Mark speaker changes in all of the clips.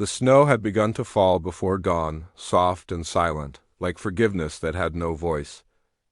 Speaker 1: The snow had begun to fall before dawn, soft and silent, like forgiveness that had no voice.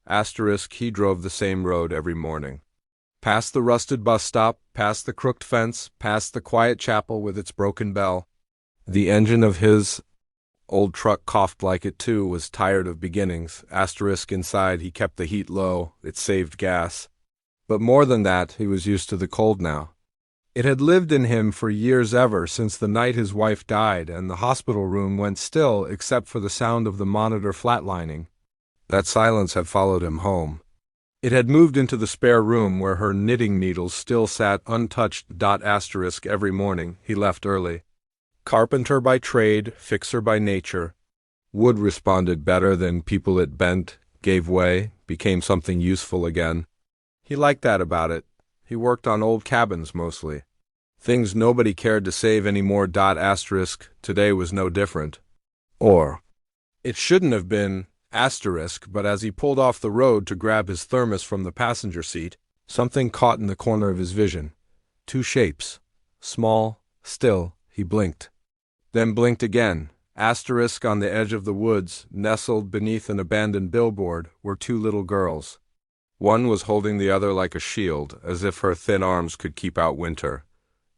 Speaker 1: He drove the same road every morning. Past the rusted bus stop, past the crooked fence, past the quiet chapel with its broken bell. The engine of his old truck coughed like it too was tired of beginnings. Inside he kept the heat low, it saved gas. But more than that, he was used to the cold now. It had lived in him for years ever since the night his wife died and the hospital room went still except for the sound of the monitor flatlining. That silence had followed him home. It had moved into the spare room where her knitting needles still sat untouched. Every morning he left early. Carpenter by trade, fixer by nature. Wood responded better than people. It bent, gave way, became something useful again. He liked that about it. He worked on old cabins mostly. Things nobody cared to save anymore. Today was no different. Or, it shouldn't have been, but as he pulled off the road to grab his thermos from the passenger seat, something caught in the corner of his vision. Two shapes. Small, still, he blinked. Then blinked again. On the edge of the woods, nestled beneath an abandoned billboard, were two little girls. One was holding the other like a shield, as if her thin arms could keep out winter.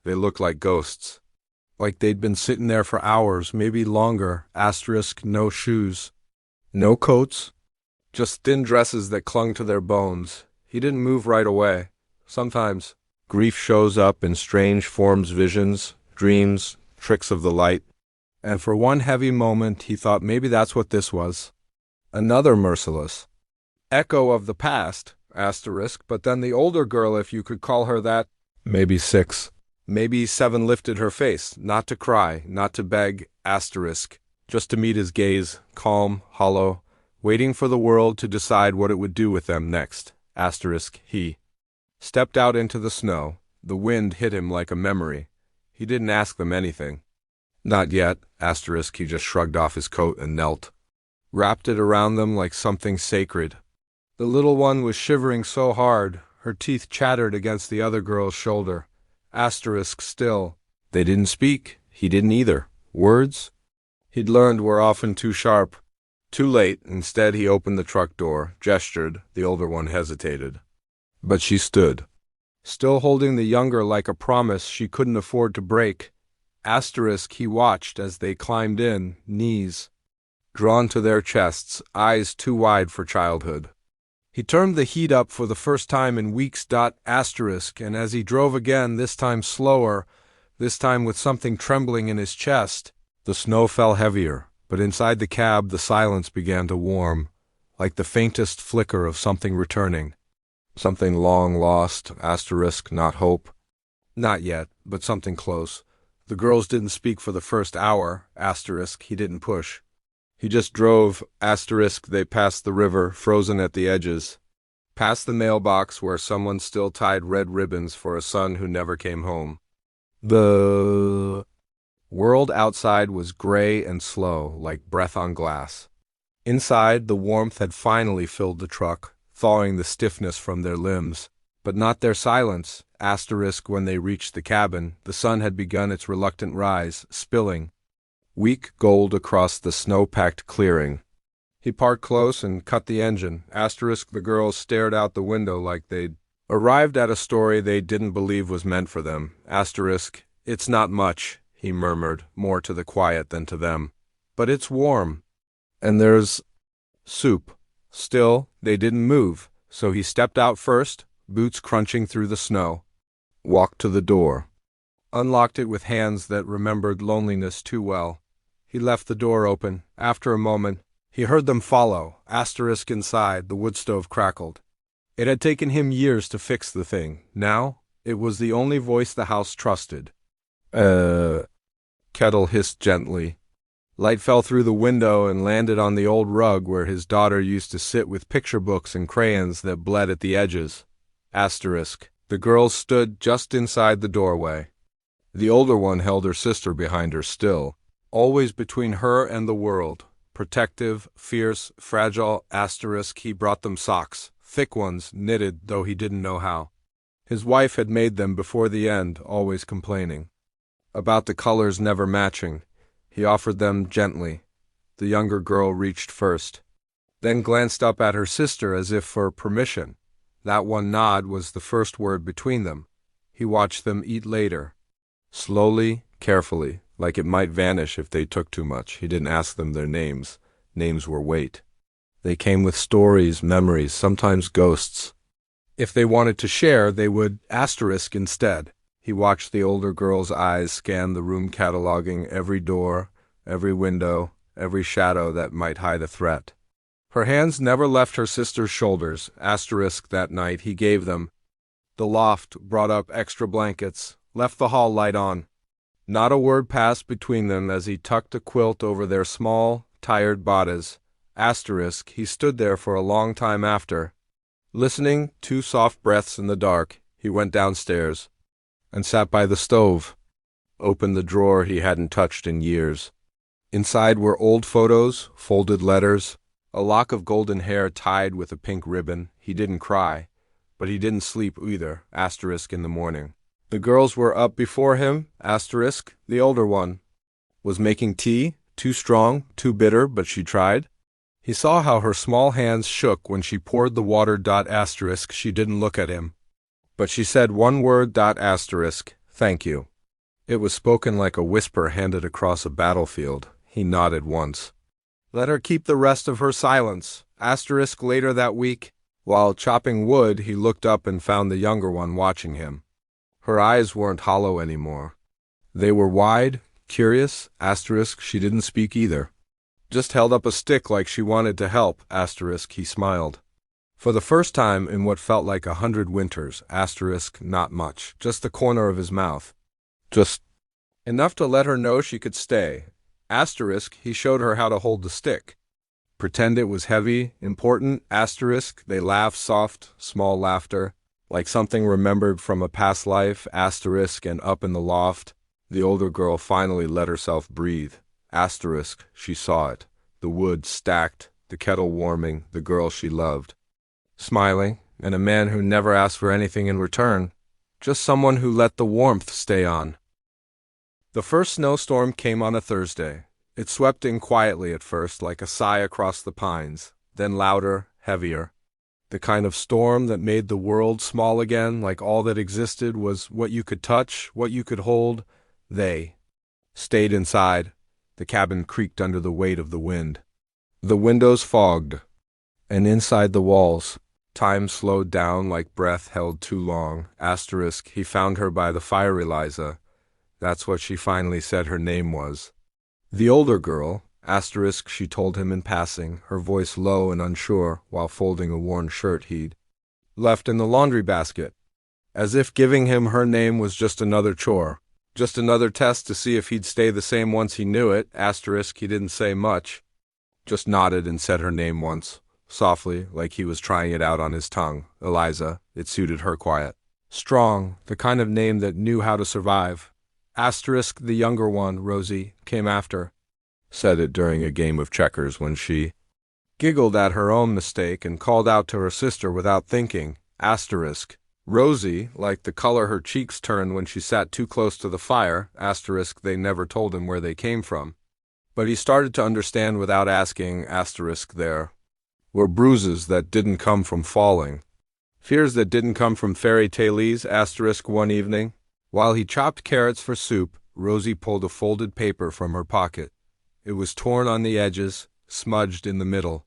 Speaker 1: They looked like ghosts. Like they'd been sitting there for hours, maybe longer. No shoes. No coats. Just thin dresses that clung to their bones. He didn't move right away. Sometimes grief shows up in strange forms, visions, dreams, tricks of the light. And for one heavy moment he thought maybe that's what this was. Another merciless echo of the past, but then the older girl, if you could call her that, maybe 6, maybe 7, lifted her face, not to cry, not to beg, just to meet his gaze, calm, hollow, waiting for the world to decide what it would do with them next. He stepped out into the snow. The wind hit him like a memory. He didn't ask them anything. Not yet, he just shrugged off his coat and knelt. Wrapped it around them like something sacred. The little one was shivering so hard, her teeth chattered against the other girl's shoulder. Still. They didn't speak. He didn't either. Words he'd learned were often too sharp. Too late. Instead he opened the truck door, gestured. The older one hesitated. But she stood, still holding the younger like a promise she couldn't afford to break. He watched as they climbed in, knees drawn to their chests, eyes too wide for childhood. He turned the heat up for the first time in weeks. And as he drove again, this time slower, this time with something trembling in his chest, the snow fell heavier, but inside the cab the silence began to warm, like the faintest flicker of something returning. Something long lost, not hope. Not yet, but something close. The girls didn't speak for the first hour, he didn't push. He just drove, they passed the river, frozen at the edges. Past the mailbox where someone still tied red ribbons for a son who never came home. The world outside was gray and slow, like breath on glass. Inside, the warmth had finally filled the truck, thawing the stiffness from their limbs. But not their silence. When they reached the cabin, the sun had begun its reluctant rise, spilling weak gold across the snow-packed clearing. He parked close and cut the engine. The girls stared out the window like they'd arrived at a story they didn't believe was meant for them. It's not much, he murmured, more to the quiet than to them. But it's warm. And there's soup. Still, they didn't move, so he stepped out first, boots crunching through the snow. Walked to the door. Unlocked it with hands that remembered loneliness too well. He left the door open. After a moment, he heard them follow. Inside, the wood stove crackled. It had taken him years to fix the thing. Now, it was the only voice the house trusted. Kettle hissed gently. Light fell through the window and landed on the old rug where his daughter used to sit with picture books and crayons that bled at the edges. The girls stood just inside the doorway. The older one held her sister behind her still, always between her and the world. Protective, fierce, fragile. He brought them socks, thick ones, knitted, though he didn't know how. His wife had made them before the end, always complaining about the colors never matching. He offered them gently. The younger girl reached first, then glanced up at her sister as if for permission. That one nod was the first word between them. He watched them eat later. Slowly, carefully, like it might vanish if they took too much. He didn't ask them their names. Names were weight. They came with stories, memories, sometimes ghosts. If they wanted to share, they would asterisk instead. He watched the older girl's eyes scan the room, cataloging every door, every window, every shadow that might hide a threat. Her hands never left her sister's shoulders. Asterisk that night he gave them. The loft brought up extra blankets, left the hall light on. Not a word passed between them as he tucked a quilt over their small, tired bodies. Asterisk, he stood there for a long time after. Listening, 2 soft breaths in the dark, he went downstairs and sat by the stove, opened the drawer he hadn't touched in years. Inside were old photos, folded letters, a lock of golden hair tied with a pink ribbon. He didn't cry, but he didn't sleep either. Asterisk in the morning. The girls were up before him. Asterisk, the older one, was making tea, too strong, too bitter, but she tried. He saw how her small hands shook when she poured the water. Asterisk, she didn't look at him, but she said one word. Asterisk, thank you. It was spoken like a whisper handed across a battlefield. He nodded once. Let her keep the rest of her silence. Asterisk later that week, while chopping wood, he looked up and found the younger one watching him. Her eyes weren't hollow anymore. They were wide, curious. Asterisk, she didn't speak either. Just held up a stick like she wanted to help. Asterisk, he smiled. For the first time in what felt like 100 winters. Asterisk, not much. Just the corner of his mouth. Just enough to let her know she could stay. Asterisk, he showed her how to hold the stick. Pretend it was heavy, important. Asterisk, they laughed, soft, small laughter, like something remembered from a past life. Asterisk, and up in the loft, the older girl finally let herself breathe. Asterisk, she saw it. The wood stacked, the kettle warming, the girl she loved smiling, and a man who never asked for anything in return, just someone who let the warmth stay on. The first snowstorm came on a Thursday. It swept in quietly at first, like a sigh across the pines, then louder, heavier. The kind of storm that made the world small again, like all that existed was what you could touch, what you could hold. They stayed inside. The cabin creaked under the weight of the wind. The windows fogged, and inside the walls, time slowed down like breath held too long. Asterisk, he found her by the fire. Eliza. That's what she finally said her name was. The older girl. Asterisk, she told him in passing, her voice low and unsure, while folding a worn shirt he'd left in the laundry basket, as if giving him her name was just another chore. Just another test to see if he'd stay the same once he knew it. Asterisk, he didn't say much. Just nodded and said her name once, softly, like he was trying it out on his tongue. Eliza. It suited her quiet. Strong, the kind of name that knew how to survive. Asterisk, the younger one, Rosie, came after. Said it during a game of checkers when she giggled at her own mistake and called out to her sister without thinking. Asterisk. Rosie, like the color her cheeks turned when she sat too close to the fire. Asterisk, they never told him where they came from. But he started to understand without asking. Asterisk, there were bruises that didn't come from falling. Fears that didn't come from fairy tales. Asterisk, one evening, while he chopped carrots for soup, Rosie pulled a folded paper from her pocket. It was torn on the edges, smudged in the middle.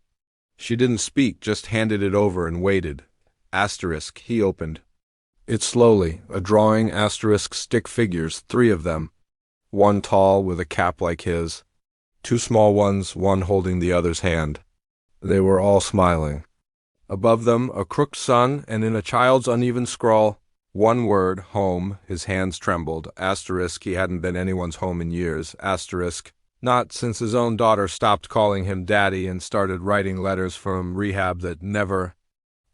Speaker 1: She didn't speak, just handed it over and waited. Asterisk, he opened it slowly. A drawing. Asterisk, stick figures, 3 of them. One tall with a cap like his. 2 small ones, one holding the other's hand. They were all smiling. Above them, a crooked sun, and in a child's uneven scrawl, one word, home. His hands trembled. Asterisk, he hadn't been anyone's home in years. Asterisk, not since his own daughter stopped calling him daddy and started writing letters from rehab that never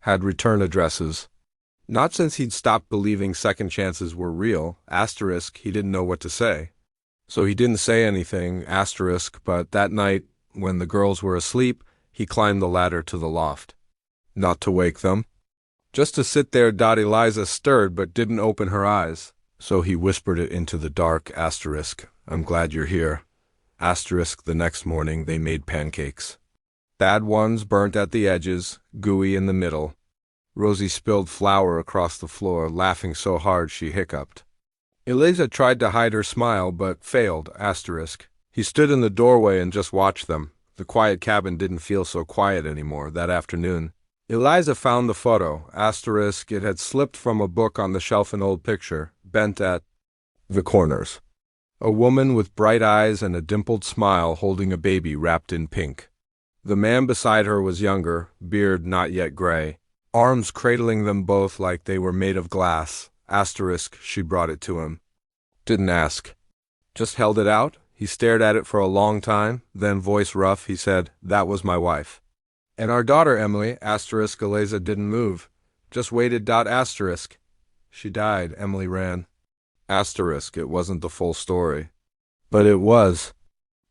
Speaker 1: had return addresses. Not since he'd stopped believing second chances were real. Asterisk, he didn't know what to say. So he didn't say anything. Asterisk, but that night, when the girls were asleep, he climbed the ladder to the loft. Not to wake them. Just to sit there. Eliza stirred but didn't open her eyes. So he whispered it into the dark. Asterisk, I'm glad you're here. Asterisk the next morning they made pancakes. Bad ones burnt at the edges, gooey in the middle. Rosie spilled flour across the floor, laughing so hard she hiccuped. Eliza tried to hide her smile, but failed. Asterisk. He stood in the doorway and just watched them. The quiet cabin didn't feel so quiet anymore that afternoon. Eliza found the photo. Asterisk. It had slipped from a book on the shelf, an old picture, bent at the corners. A woman with bright eyes and a dimpled smile holding a baby wrapped in pink. The man beside her was younger, beard not yet gray, arms cradling them both like they were made of glass. Asterisk. She brought it to him. Didn't ask. Just held it out. He stared at it for a long time, then, voice rough, he said, "That was my wife." "And our daughter, Emily." Asterisk. Eliza didn't move. Just waited. Asterisk. "She died." Emily ran. Asterisk. It wasn't the full story. But it was.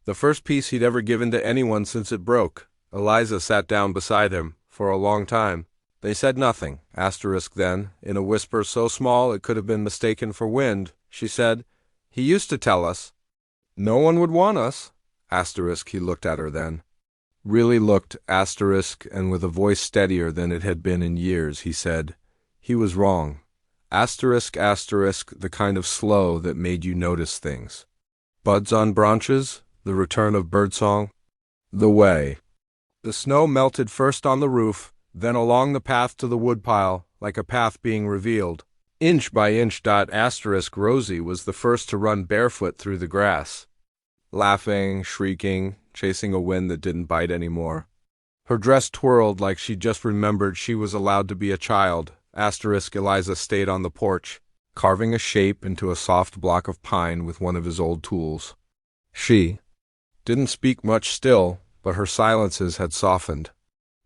Speaker 1: The first piece he'd ever given to anyone since it broke. Eliza sat down beside him. For a long time. They said nothing. Asterisk. Then, in a whisper so small it could have been mistaken for wind, she said, "He used to tell us. No one would want us." Asterisk. He looked at her then. Really looked. Asterisk. And with a voice steadier than it had been in years, he said, "He was wrong." Asterisk. Asterisk. The kind of slow that made you notice things. Buds on branches. The return of birdsong. The way. The snow melted first on the roof, then along the path to the woodpile, like a path being revealed. Inch by inch. Asterisk. Rosie was the first to run barefoot through the grass. Laughing, shrieking, chasing a wind that didn't bite anymore. Her dress twirled like she just remembered she was allowed to be a child. Asterisk. Eliza stayed on the porch, carving a shape into a soft block of pine with one of his old tools. She didn't speak much still, but her silences had softened.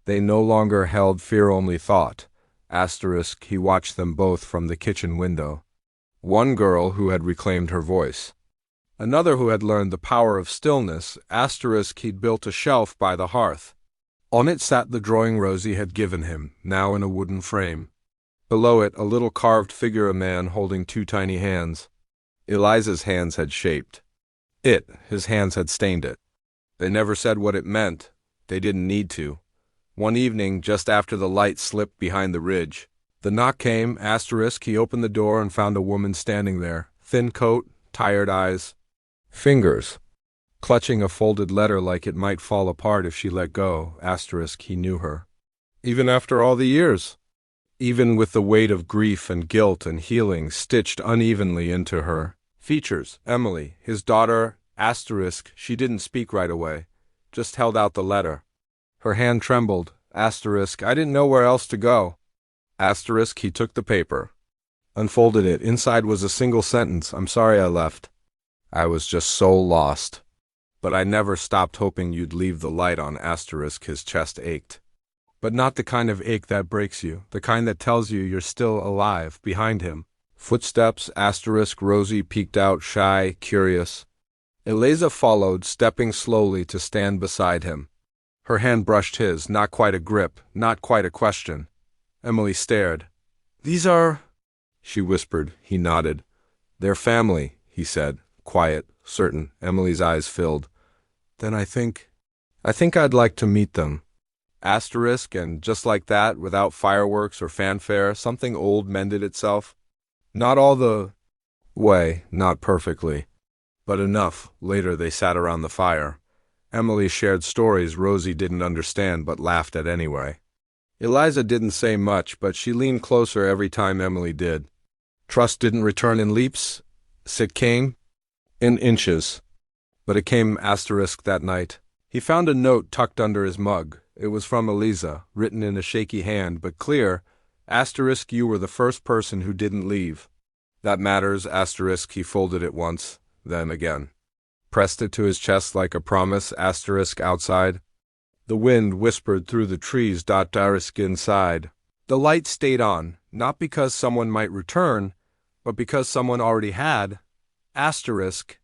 Speaker 1: They no longer held fear-only thought. Asterisk. He watched them both from the kitchen window. One girl who had reclaimed her voice. Another who had learned the power of stillness. Asterisk. He'd built a shelf by the hearth. On it sat the drawing Rosie had given him, now in a wooden frame. Below it, a little carved figure, a man holding two tiny hands. Eliza's hands had shaped. His hands had stained it. They never said what it meant. They didn't need to. One evening, just after the light slipped behind the ridge, the knock came. Asterisk. He opened the door and found a woman standing there, thin coat, tired eyes, fingers clutching a folded letter like it might fall apart if she let go. Asterisk. He knew her. Even after all the years. Even with the weight of grief and guilt and healing stitched unevenly into her features. Emily, his daughter. Asterisk. She didn't speak right away, just held out the letter. Her hand trembled. Asterisk. I didn't know where else to go. Asterisk. He took the paper, unfolded it. Inside was a single sentence. "I'm sorry I left. I was just so lost. But I never stopped hoping you'd leave the light on." Asterisk. His chest ached. But not the kind of ache that breaks you, the kind that tells you you're still alive. Behind him. Footsteps. Asterisk. Rosie peeked out, shy, curious. Eliza followed, stepping slowly to stand beside him. Her hand brushed his, not quite a grip, not quite a question. Emily stared. "These are—" she whispered. He nodded. "They're family," he said, quiet, certain. Emily's eyes filled. "Then I think I'd like to meet them." Asterisk. And just like that, without fireworks or fanfare, something old mended itself. Not all the way, not perfectly, but enough. Later they sat around the fire. Emily shared stories Rosie didn't understand but laughed at anyway. Eliza didn't say much, but she leaned closer every time Emily did. Trust didn't return in leaps. It came in inches. But it came. Asterisk. That night. He found a note tucked under his mug. It was from Eliza, written in a shaky hand, but clear. Asterisk. You were the first person who didn't leave. That matters. Asterisk. He folded it once, then again. Pressed it to his chest like a promise. Asterisk. Outside. The wind whispered through the trees. Asterisk. Inside. The light stayed on, not because someone might return, but because someone already had. Asterisk.